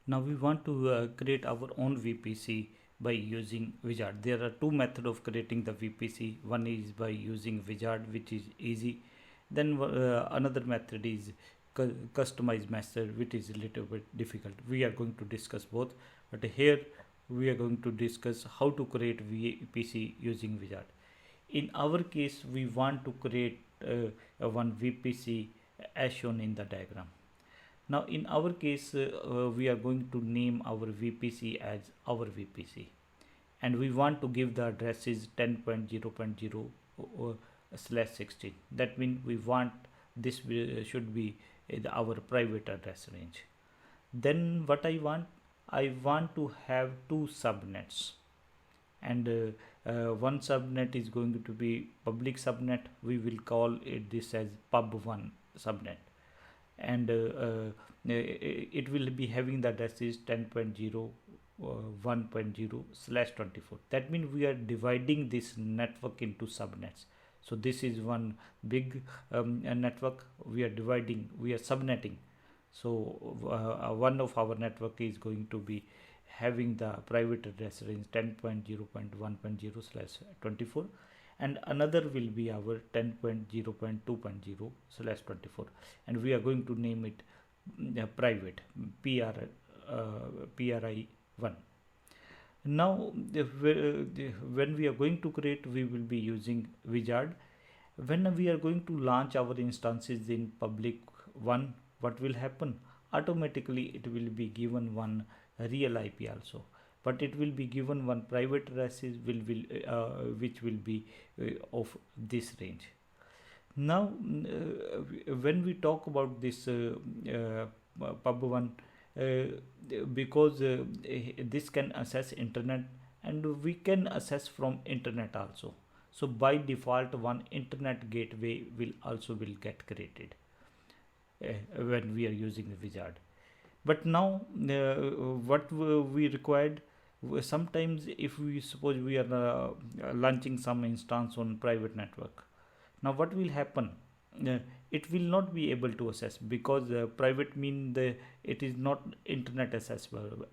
Now we want to create our own VPC by using Wizard. There are two methods of creating the VPC. One is by using Wizard, which is easy. Then another method is customize method, which is a little bit difficult. We are going to discuss both, but here we are going to discuss how to create VPC using Wizard. In our case, we want to create one VPC as shown in the diagram. Now in our case, we are going to name our VPC as our VPC, and we want to give the addresses 10.0.0 slash 16. That means we want this should be our private address range. Then what I want to have two subnets, and one subnet is going to be public subnet. We will call it this as pub1 subnet, and it will be having the addresses 10.0 1.0 slash 24. That means we are dividing this network into subnets. So this is one big network. We are subnetting. So one of our network is going to be having the private address range 10.0.1.0 slash 24, and another will be our 10.0.2.0 slash 24, and we are going to name it private PRI1. Now when we are going to create, we will be using Wizard. When we are going to launch our instances in public one, what will happen? Automatically it will be given one real IP also, but it will be given one private addresses which will be of this range. Now when we talk about this pub1, because this can access internet, and we can access from internet also. So by default one internet gateway will get created when we are using the Wizard. But now what we required, sometimes if we suppose we are launching some instance on private network. Now what will happen? uh, it will not be able to access, because private mean it is not internet accessible,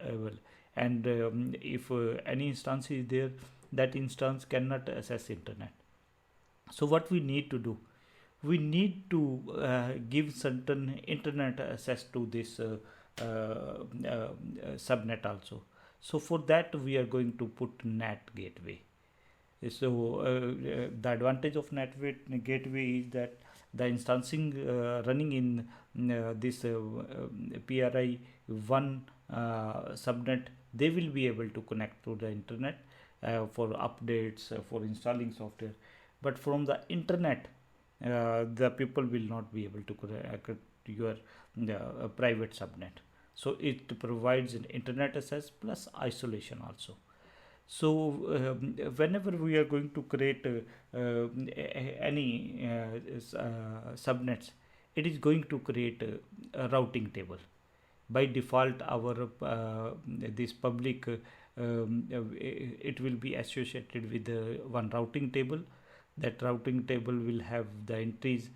and if any instance is there, that instance cannot access internet. So what we need to do, we need to give certain internet access to this subnet also. So for that we are going to put NAT gateway. So the advantage of NAT gateway is that the instancing running in this PRI1 subnet, they will be able to connect to the internet for updates, for installing software. But from the internet, the people will not be able to connect to your private subnet. So it provides an internet access plus isolation also. So whenever we are going to create any subnets, it is going to create a routing table. By default our this public it will be associated with one routing table. That routing table will have the entries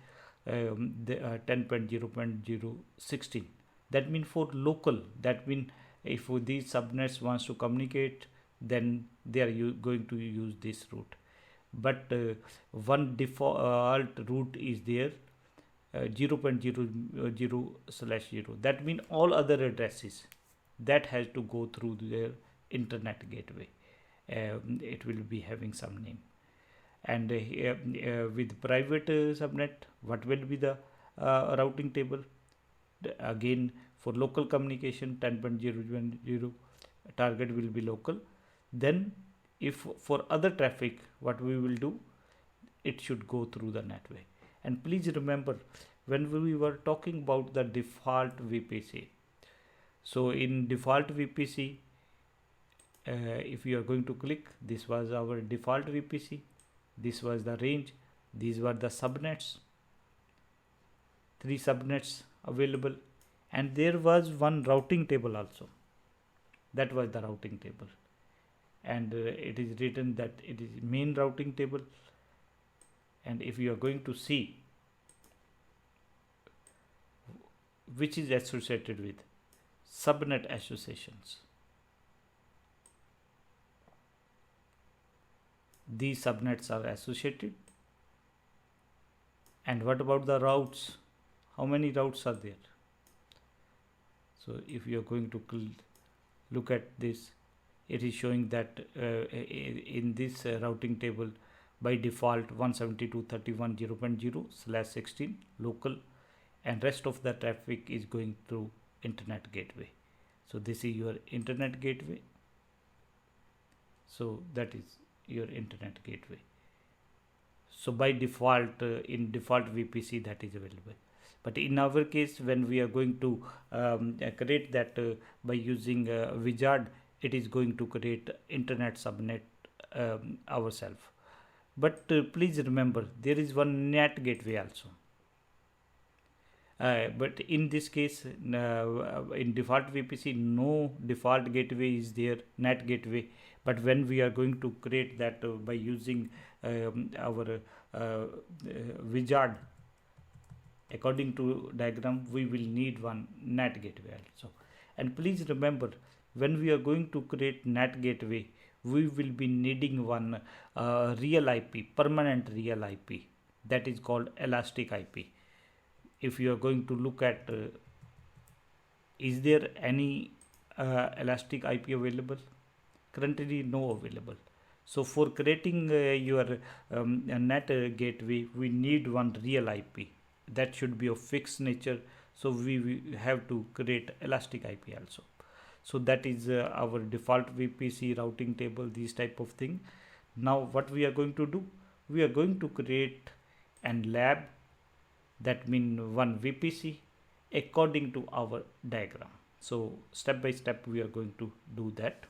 10.0.016. That means for local, that means if these subnets wants to communicate, then they are going to use this route. But one default route is there, 0.00 slash 0. That means all other addresses that has to go through their internet gateway. It will be having some name. And with private subnet, what will be the routing table? Again, for local communication 10.0.0, target will be local. Then if for other traffic, what we will do, it should go through the network. And please remember, when we were talking about the default VPC, so in default VPC, if you are going to click, this was our default VPC, this was the range, these were the subnets, 3 subnets available, and there was one routing table also. That was the routing table, and it is written that it is main routing table. And if you are going to see which is associated with, subnet associations. These subnets are associated. And what about the routes? How many routes are there? So if you are going to look at this, it is showing that in this routing table, by default 172.1.0.0/16 local, and rest of the traffic is going through internet gateway. So this is your internet gateway. So that is your internet gateway. So by default, in default VPC, that is available. But in our case, when we are going to create that by using Wizard, it is going to create internet subnet ourselves. But please remember, there is one NAT gateway also. But in this case, in default VPC, no default gateway is there, NAT gateway. But when we are going to create that by using our Wizard, according to diagram, we will need one NAT gateway also. And please remember, when we are going to create NAT gateway, we will be needing one real IP, permanent real IP, that is called elastic IP. If you are going to look at is there any elastic IP available? Currently no available. So for creating your NAT gateway, we need one real IP that should be of fixed nature. So we have to create elastic IP also. So that is our default VPC routing table, these type of thing. Now what we are going to do, we are going to create an lab, that means one VPC according to our diagram. So step by step we are going to do that.